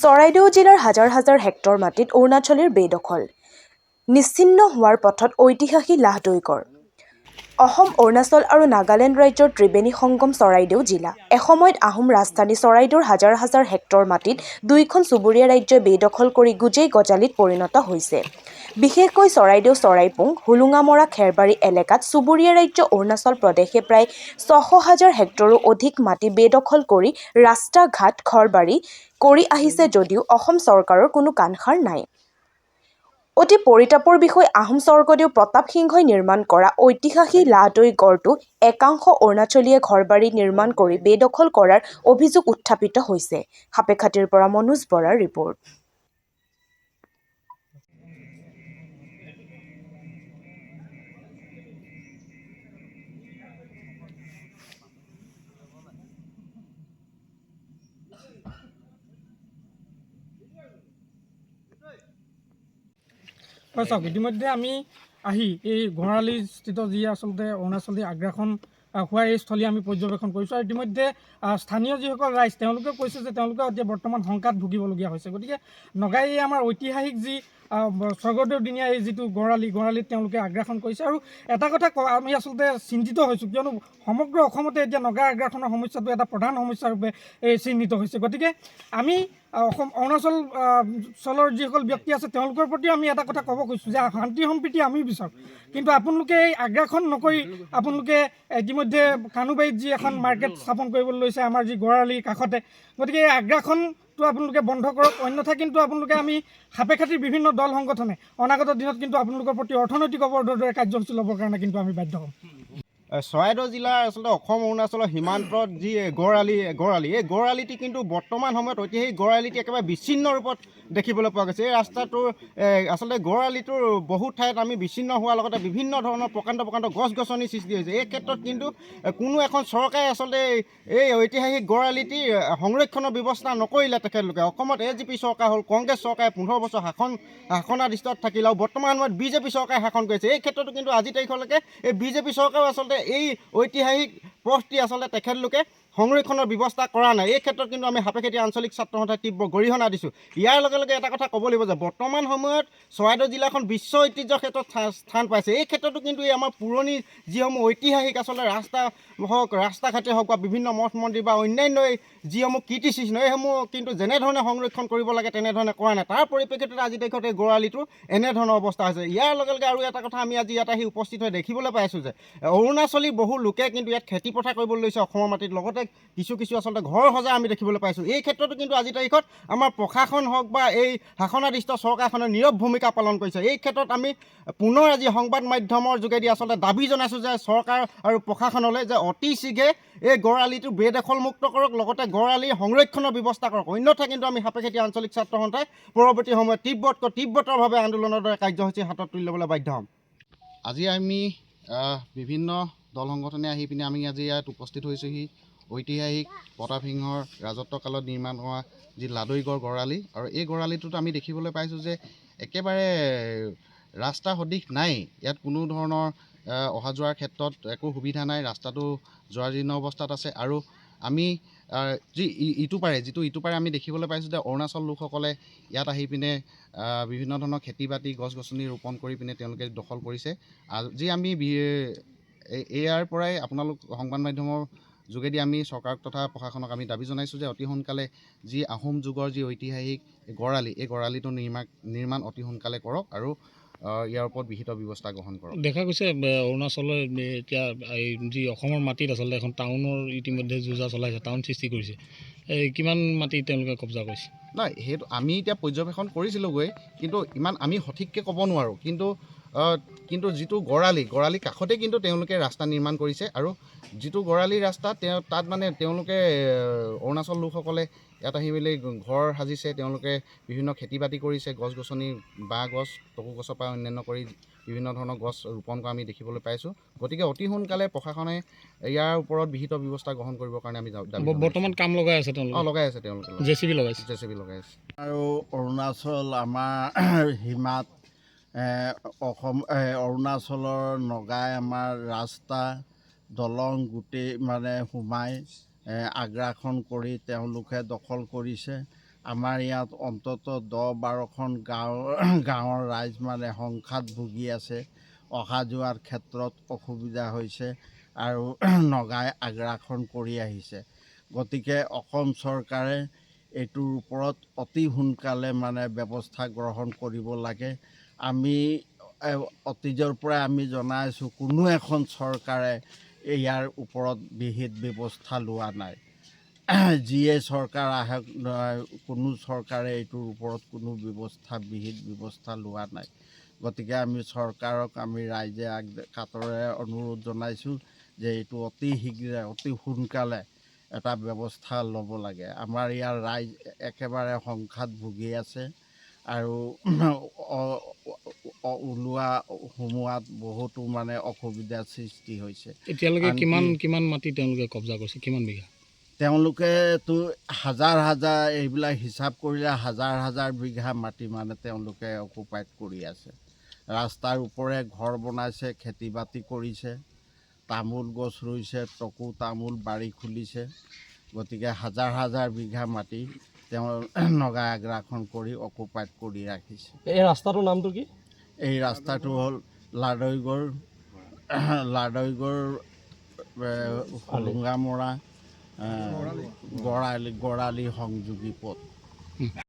চৰাইদেউ জিলাৰ হাজাৰ হাজাৰ হেক্টৰ মাটিত অৰুণাচলীৰ বেদখল নিশ্চিহ্ন হোৱাৰ পথত ঐতিহাসিক লাহদৈগড় অসম অৰুণাচল আৰু নাগালেণ্ড ৰাজ্যৰ ত্ৰিবেণী সংগম চৰাইদেউ জিলা এসময়ত আহোম ৰাজধানী চৰাইদেউৰ হাজাৰ হাজাৰ হেক্টৰ মাটিত দুইখন চুবুৰীয়া ৰাজ্যই বেদখল কৰি গুজেই গজালিত পৰিণত হৈছে বিশেষকৈ চৰাইদেউ চৰাইপুং হুলুঙামৰা খেৰবাৰী এলেকাত চুবুৰীয়া ৰাজ্য অৰুণাচল প্ৰদেশে প্ৰায় ৬০০,০০০ হেক্টৰো অধিক মাটি বেদখল কৰি ৰাস্তা ঘাট ঘৰবাৰী কৰি আহিছে যদিও অসম চৰকাৰৰ কোনো কাণসাৰ নাই অতি পৰিতাপৰ বিষয় আহোম স্বৰ্গদেউ প্ৰতাপ সিংহই নিৰ্মাণ কৰা ঐতিহাসিক লাহদৈগড়টো একাংশ অৰুণাচলীয়ে ঘৰবাৰী নিৰ্মাণ কৰি বেদখল কৰাৰ অভিযোগ উত্থাপিত হৈছে সাপেখাতিৰ পৰা মনোজ বৰাৰ ৰিপৰ্ট চাওক ইতিমধ্যে আমি আহি এই ঘৰালিস্থিত যি আচলতে অৰুণাচলী আগ্ৰাসন হোৱা এই স্থলী আমি পৰ্যবেক্ষণ কৰিছোঁ আৰু ইতিমধ্যে স্থানীয় যিসকল ৰাইজ তেওঁলোকে কৈছে যে তেওঁলোকে এতিয়া বৰ্তমান শংকাত ভুগিবলগীয়া হৈছে গতিকে নগাই আমাৰ ঐতিহাসিক যি স্বৰ্গদেউ দিনীয়া এই যিটো গঁৰালীত তেওঁলোকে আগ্ৰাসন কৰিছে আৰু এটা কথা আমি আচলতে চিন্তিত হৈছোঁ কিয়নো সমগ্ৰ অসমতে এতিয়া নগা আগ্ৰাসনৰ সমস্যাটো এটা প্ৰধান সমস্যা ৰূপে চিহ্নিত হৈছে গতিকে আমি অৰুণাচলৰ যিসকল ব্যক্তি আছে তেওঁলোকৰ প্ৰতিও আমি এটা কথা ক'ব খুজিছোঁ যে শান্তি সম্প্ৰীতি আমি বিচাৰোঁ কিন্তু আপোনালোকে এই আগ্ৰাসন নকৰি আপোনালোকে ইতিমধ্যে কানুবাৰীত যি এখন মাৰ্কেট স্থাপন কৰিবলৈ লৈছে আমাৰ যি গঁৰালীৰ কাষতে গতিকে এই আগ্ৰাসনটো আপোনালোকে বন্ধ কৰক অন্যথা কিন্তু আপোনালোকে আমি সাপেখাতিৰ বিভিন্ন দল সংগঠনে অনাগত দিনত কিন্তু আপোনালোকৰ প্ৰতি অৰ্থনৈতিক অৱৰোধৰ দৰে কাৰ্যসূচী ল'বৰ কাৰণে কিন্তু আমি বাধ্য হ'ম চৰাইদেউ জিলাৰ আচলতে অসম অৰুণাচলৰ সীমান্তত যি গড়ালি এই গড়ালিটি কিন্তু বৰ্তমান সময়ত ঐতিহাসিক গড়ালিটি একেবাৰে বিচ্ছিন্ন ৰূপত দেখিবলৈ পোৱা গৈছে এই ৰাস্তাটোৰ আচলতে গড়ালিটোৰ বহু ঠাইত আমি বিচ্ছিন্ন হোৱাৰ লগতে বিভিন্ন ধৰণৰ প্ৰকাণ্ড গছ গছনি সৃষ্টি হৈছে এই ক্ষেত্ৰত কিন্তু কোনো এখন চৰকাৰে আচলতে এই ঐতিহাসিক গড়ালিটি সংৰক্ষণৰ ব্যৱস্থা নকৰিলে তেখেতলোকে অসমত AGP চৰকাৰ হ'ল কংগ্ৰেছ চৰকাৰে 15 বছৰ শাসনাধিষ্ঠত থাকিলে আৰু বৰ্তমান সময়ত BJP চৰকাৰে শাসন কৰিছে এই ক্ষেত্ৰতো কিন্তু আজি তাৰিখলৈকে এই BJP চৰকাৰেও আচলতে এই ঐতিহাসিক পথটি আচলতে তেখেতলোকে সংৰক্ষণৰ ব্যৱস্থা কৰা নাই এই ক্ষেত্ৰত কিন্তু আমি সাপেখাতি আঞ্চলিক ছাত্ৰ সন্থাই তীব্ৰ গৰিহণা দিছোঁ ইয়াৰ লগে লগে এটা কথা ক'ব লাগিব যে বৰ্তমান সময়ত চৰাইদেউ জিলাখন বিশ্ব ঐতিহ্যৰ ক্ষেত্ৰত স্থান পাইছে এই ক্ষেত্ৰতো কিন্তু এই আমাৰ পুৰণি যিসমূহ ঐতিহাসিক আচলতে ৰাস্তা ঘাটেই হওক বা বিভিন্ন মঠ মন্দিৰ বা অন্যান্য যিসমূহ কীৰ্তিচিহ্ন এইসমূহ কিন্তু যেনেধৰণে সংৰক্ষণ কৰিব লাগে তেনেধৰণে কৰা নাই তাৰ পৰিপ্ৰেক্ষিতত আজি তাৰিখত এই গড়ালিটোৰ এনেধৰণৰ অৱস্থা হৈছে ইয়াৰ লগে লগে আৰু এটা কথা আমি আজি ইয়াত আহি উপস্থিত হৈ দেখিবলৈ পাইছোঁ যে অৰুণাচলী বহু লোকে কিন্তু ইয়াত খেতি পথাৰ কৰিবলৈ লৈছে অসমৰ মাটিত লগতে কিছু আচলতে ঘৰ সজা আমি দেখিবলৈ পাইছোঁ এই ক্ষেত্ৰতো কিন্তু আজি তাৰিখত আমাৰ প্ৰশাসন হওক বা এই শাসনাধিষ্ঠ চৰকাৰখনে নীৰৱ ভূমিকা পালন কৰিছে এই ক্ষেত্ৰত আমি পুনৰ আজি সংবাদ মাধ্যমৰ যোগেদি আচলতে দাবী জনাইছোঁ যে চৰকাৰ আৰু প্ৰশাসনলৈ যে অতি শীঘ্ৰে এই গড়ালিটো বেদখলমুক্ত কৰক লগতে গড়ালিৰ সংৰক্ষণৰ ব্যৱস্থা কৰক অন্যথা কিন্তু আমি সাপেখাতি আঞ্চলিক ছাত্ৰ সন্থাই পৰৱৰ্তী সময়ত তীব্ৰতৰভাৱে আন্দোলনৰ দৰে কাৰ্যসূচী হাতত তুলি ল'বলৈ বাধ্য হ'ম আজি আমি বিভিন্ন দল সংগঠনে আহি পিনে আমি আজি ইয়াত উপস্থিত হৈছোঁহি ঐতিহাসিক প্ৰতাপ সিংহৰ ৰাজত্বকালত নিৰ্মাণ হোৱা যি লাহদৈগড় গড়ালি আৰু এই গড়ালিটোত আমি দেখিবলৈ পাইছোঁ যে একেবাৰে ৰাস্তা সদৃশ নাই ইয়াত কোনো ধৰণৰ অহা যোৱাৰ ক্ষেত্ৰত একো সুবিধা নাই ৰাস্তাটো জৰাজীৰ্ণ অৱস্থাত আছে আৰু আমি যিটো ইটো পাৰে আমি দেখিবলৈ পাইছোঁ যে অৰুণাচল লোকসকলে ইয়াত আহি পিনে বিভিন্ন ধৰণৰ খেতি বাতি গছ গছনি ৰোপণ কৰি পিনে তেওঁলোকে দখল কৰিছে আজি আমি ইয়াৰ পৰাই আপোনালোক সংবাদ মাধ্যমৰ যোগেদি আমি চৰকাৰক তথা প্ৰশাসনক আমি দাবী জনাইছোঁ যে অতি সোনকালে যি আহোম যুগৰ যি ঐতিহাসিক গড়ালি এই গড়ালিটো নিৰ্মাণ অতি সোনকালে কৰক আৰু ইয়াৰ ওপৰত বিহিত ব্যৱস্থা গ্ৰহণ কৰক দেখা গৈছে অৰুণাচলৰ এতিয়া যি অসমৰ মাটিত আচলতে এখন টাউনৰ ইতিমধ্যে যোজা চলাইছে টাউন সৃষ্টি কৰিছে কিমান মাটি তেওঁলোকে কব্জা কৰিছে নাই সেইটো আমি এতিয়া পৰ্যবেক্ষণ কৰিছিলোঁগৈ কিন্তু ইমান আমি সঠিককৈ ক'ব নোৱাৰোঁ কিন্তু যিটো গড়ালি কাষতে কিন্তু তেওঁলোকে ৰাস্তা নিৰ্মাণ কৰিছে আৰু যিটো গড়ালিৰ ৰাস্তা তাত মানে তেওঁলোকে অৰুণাচল লোকসকলে ইয়াত আহি মেলি ঘৰ সাজিছে তেওঁলোকে বিভিন্ন খেতি বাতি কৰিছে গছ গছনি বাঁহ গছ টকৌ গছৰ পৰা অন্যান্য কৰি বিভিন্ন ধৰণৰ গছ ৰোপণ কৰা আমি দেখিবলৈ পাইছোঁ গতিকে অতি সোনকালে প্ৰশাসনে ইয়াৰ ওপৰত বিহিত ব্যৱস্থা গ্ৰহণ কৰিবৰ কাৰণে আমি বৰ্তমান কাম লগাই আছে লগাই আছে তেওঁলোকে JCB লগাই আছে আৰু অৰুণাচল আমাৰ সীমাত অৰুণাচলৰ নগাই আমাৰ ৰাস্তা দলং গোটেই মানে সোমাই আগ্ৰাসন কৰি তেওঁলোকে দখল কৰিছে। আমাৰ ইয়াত অন্ততঃ 10-12খন গাঁৱৰ ৰাইজ মানে সংঘাত ভুগি আছে। অহা যোৱাৰ ক্ষেত্ৰত অসুবিধা হৈছে আৰু নগাই আগ্ৰাসন কৰি আহিছে। গতিকে অসম চৰকাৰে এইটোৰ ওপৰত অতি সোনকালে মানে ব্যৱস্থা গ্ৰহণ কৰিব লাগে। আমি অতীজৰ পৰাই আমি জনাই আছোঁ, কোনো এখন চৰকাৰে ইয়াৰ ওপৰত বিহিত ব্যৱস্থা লোৱা নাই। যিয়ে চৰকাৰ আহক, কোনো চৰকাৰে এইটোৰ ওপৰত কোনো বিহিত ব্যৱস্থা লোৱা নাই। গতিকে আমি চৰকাৰক আমি ৰাইজে কাতৰে অনুৰোধ জনাইছোঁ যে এইটো অতি শীঘ্ৰে অতি সোনকালে এটা ব্যৱস্থা ল'ব লাগে। আমাৰ ইয়াৰ ৰাইজ একেবাৰে সংঘাত ভুগি আছে আৰু ওলোৱা সোমোৱাত বহুতো মানে অসুবিধাৰ সৃষ্টি হৈছে। এতিয়ালৈকে কিমান মাটি তেওঁলোকে কব্জা কৰিছে, কিমান বিঘা? তেওঁলোকেতো হাজাৰ এইবিলাক হিচাপ কৰিলে হাজাৰ বিঘা মাটি মানে তেওঁলোকে অকুপাইড কৰি আছে। ৰাস্তাৰ ওপৰে ঘৰ বনাইছে, খেতি বাতি কৰিছে, তামোল গছ ৰুইছে, টকো তামোল বাৰী খুলিছে। গতিকে হাজাৰ বিঘা মাটি তেওঁ নগাই আগ্ৰাসন কৰি অকুপাইড কৰি ৰাখিছে। এই ৰাস্তাটোৰ নামটো কি? এই ৰাস্তাটো হ'ল লাডৈগড় হোলোঙামৰা গড়ালি সংযোগী পথ।